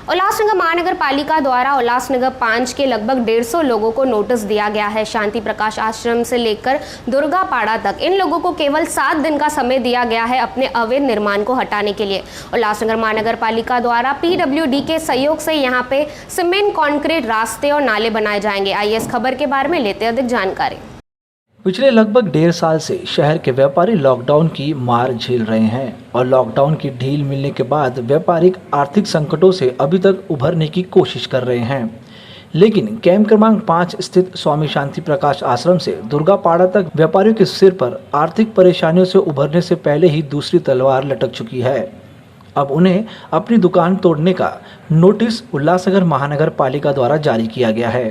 उल्लासनगर महानगर पालिका द्वारा उल्लासनगर 5 के लगभग 150 लोगों को नोटिस दिया गया है। शांति प्रकाश आश्रम से लेकर दुर्गापाड़ा तक इन लोगों को केवल 7 दिन का समय दिया गया है अपने अवैध निर्माण को हटाने के लिए। उल्लासनगर महानगर पालिका द्वारा पीडब्ल्यूडी के सहयोग से यहां पे सीमेंट, कंक्रीट, रास्ते और नाले बनाए जाएंगे। आइए इस खबर के बारे में लेते अधिक जानकारी। पिछले लगभग 1.5 साल से शहर के व्यापारी लॉकडाउन की मार झेल रहे हैं और लॉकडाउन की ढील मिलने के बाद व्यापारिक आर्थिक संकटों से अभी तक उभरने की कोशिश कर रहे हैं। लेकिन कैंप क्रमांक 5 स्थित स्वामी शांति प्रकाश आश्रम से दुर्गापाड़ा तक व्यापारियों के सिर पर आर्थिक परेशानियों से उभरने से पहले ही दूसरी तलवार लटक चुकी है। अब उन्हें अपनी दुकान तोड़ने का नोटिस उल्लासनगर महानगर पालिका द्वारा जारी किया गया है।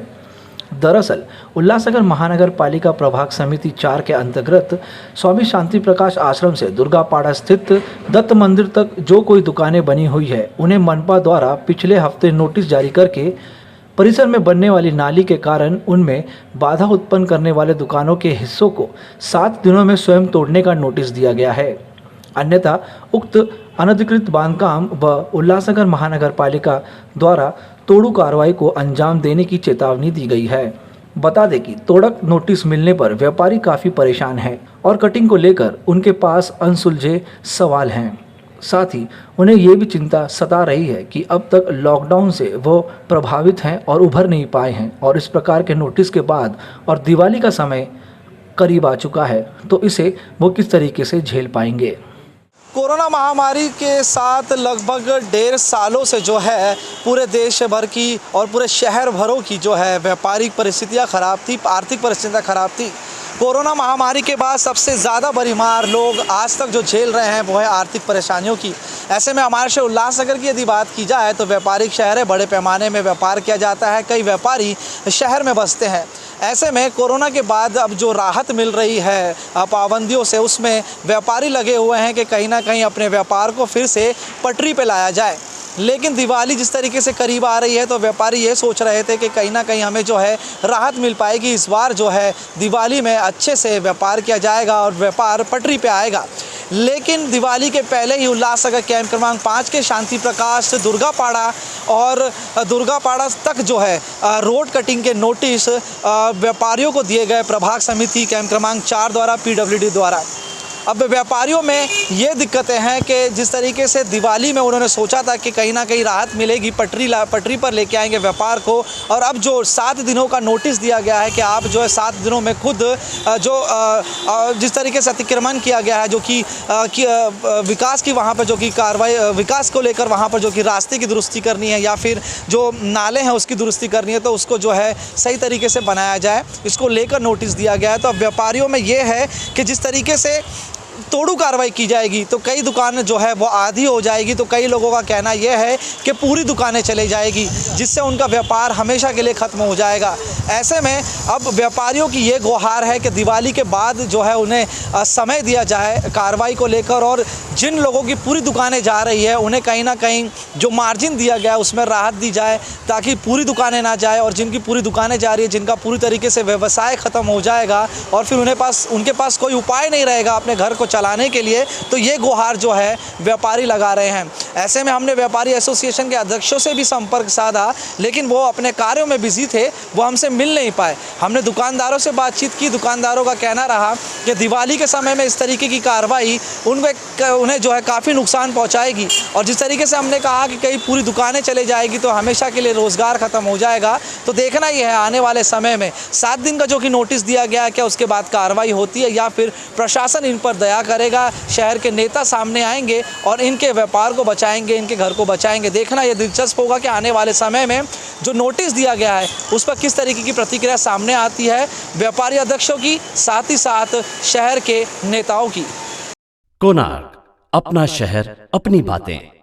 दरअसल उल्लासनगर महानगर पालिका प्रभाग समिति 4 के अंतर्गत स्वामी शांति प्रकाश आश्रम से दुर्गापाड़ा स्थित दत्त मंदिर तक जो कोई दुकानें बनी हुई है उन्हें मनपा द्वारा पिछले हफ्ते नोटिस जारी करके परिसर में बनने वाली नाली के कारण उनमें बाधा उत्पन्न करने वाले दुकानों के हिस्सों को 7 दिनों में स्वयं तोड़ने का नोटिस दिया गया है। अन्यथा उक्त अनधिकृत बांधकाम व उल्लासनगर महानगर पालिका द्वारा तोड़ू कार्रवाई को अंजाम देने की चेतावनी दी गई है। बता दें कि तोड़क नोटिस मिलने पर व्यापारी काफ़ी परेशान हैं और कटिंग को लेकर उनके पास अनसुलझे सवाल हैं। साथ ही उन्हें ये भी चिंता सता रही है कि अब तक लॉकडाउन से वो प्रभावित हैं और उभर नहीं पाए हैं और इस प्रकार के नोटिस के बाद और दिवाली का समय करीब आ चुका है तो इसे वो किस तरीके से झेल पाएंगे। कोरोना महामारी के साथ लगभग 1.5 सालों से जो है पूरे देश भर की और पूरे शहर भरों की जो है व्यापारिक परिस्थितियां ख़राब थी, आर्थिक परिस्थितियां ख़राब थी। कोरोना महामारी के बाद सबसे ज़्यादा बड़ी मार लोग आज तक जो झेल रहे हैं वो है आर्थिक परेशानियों की। ऐसे में हमारे शहर उल्लासनगर की यदि बात की जाए तो व्यापारिक शहर है, बड़े पैमाने में व्यापार किया जाता है, कई व्यापारी शहर में बसते हैं। ऐसे में कोरोना के बाद अब जो राहत मिल रही है पाबंदियों से, उसमें व्यापारी लगे हुए हैं कि कहीं ना कहीं अपने व्यापार को फिर से पटरी पे लाया जाए। लेकिन दिवाली जिस तरीके से करीब आ रही है तो व्यापारी ये सोच रहे थे कि कहीं ना कहीं हमें जो है राहत मिल पाएगी, इस बार जो है दिवाली में अच्छे से व्यापार किया जाएगा और व्यापार पटरी पे आएगा। लेकिन दिवाली के पहले ही उल्लासनगर कैंप क्रमांक 5 के शांति प्रकाश से दुर्गापाड़ा और दुर्गापाड़ा तक जो है रोड कटिंग के नोटिस व्यापारियों को दिए गए प्रभाग समिति कैंप क्रमांक 4 द्वारा पीडब्ल्यूडी द्वारा। अब व्यापारियों में ये दिक्कतें हैं कि जिस तरीके से दिवाली में उन्होंने सोचा था कि कहीं ना कहीं राहत मिलेगी, पटरी पर लेके आएंगे व्यापार को, और अब जो 7 दिनों का नोटिस दिया गया है कि आप जो है 7 दिनों में खुद जो जिस तरीके से अतिक्रमण किया गया है, जो कि विकास की वहाँ पर जो कि कार्रवाई विकास को लेकर वहाँ पर जो कि रास्ते की दुरुस्ती करनी है या फिर जो नाले हैं उसकी दुरुस्ती करनी है, तो उसको जो है सही तरीके से बनाया जाए, इसको लेकर नोटिस दिया गया है। तो अब व्यापारियों में ये है कि जिस तरीके से तोड़ू कार्रवाई की जाएगी तो कई दुकानें जो है वो आधी हो जाएगी, तो कई लोगों का कहना यह है कि पूरी दुकानें चले जाएगी, जिससे उनका व्यापार हमेशा के लिए ख़त्म हो जाएगा। ऐसे में अब व्यापारियों की ये गुहार है कि दिवाली के बाद जो है उन्हें समय दिया जाए कार्रवाई को लेकर, और जिन लोगों की पूरी दुकानें जा रही है उन्हें कहीं ना कहीं जो मार्जिन दिया गया है उसमें राहत दी जाए ताकि पूरी दुकानें ना जाए, और जिनकी पूरी दुकानें जा रही है, जिनका पूरी तरीके से व्यवसाय ख़त्म हो जाएगा और फिर उनके पास कोई उपाय नहीं रहेगा अपने घर को चलाने के लिए, तो ये गुहार जो है व्यापारी लगा रहे हैं। ऐसे में हमने व्यापारी एसोसिएशन के अध्यक्षों से भी संपर्क साधा, लेकिन वो अपने कार्यों में बिजी थे, वो हमसे मिल नहीं पाए। हमने दुकानदारों से बातचीत की, दुकानदारों का कहना रहा कि दिवाली के समय में इस तरीके की कार्रवाई उन्हें जो है काफ़ी नुकसान पहुंचाएगी, और जिस तरीके से हमने कहा कि कहीं पूरी दुकानें चले जाएगी तो हमेशा के लिए रोज़गार ख़त्म हो जाएगा। तो देखना ही है आने वाले समय में 7 दिन का जो कि नोटिस दिया गया है, क्या उसके बाद कार्रवाई होती है या फिर प्रशासन इन पर दया करेगा, शहर के नेता सामने आएंगे और इनके व्यापार को बचाएंगे, इनके घर को बचाएंगे। देखना ये दिलचस्प होगा कि आने वाले समय में जो नोटिस दिया गया है उस पर किस तरीके की प्रतिक्रिया सामने आती है व्यापारी अध्यक्षों की, साथ ही साथ शहर के नेताओं की। कोणार्क, अपना शहर, अपनी बातें।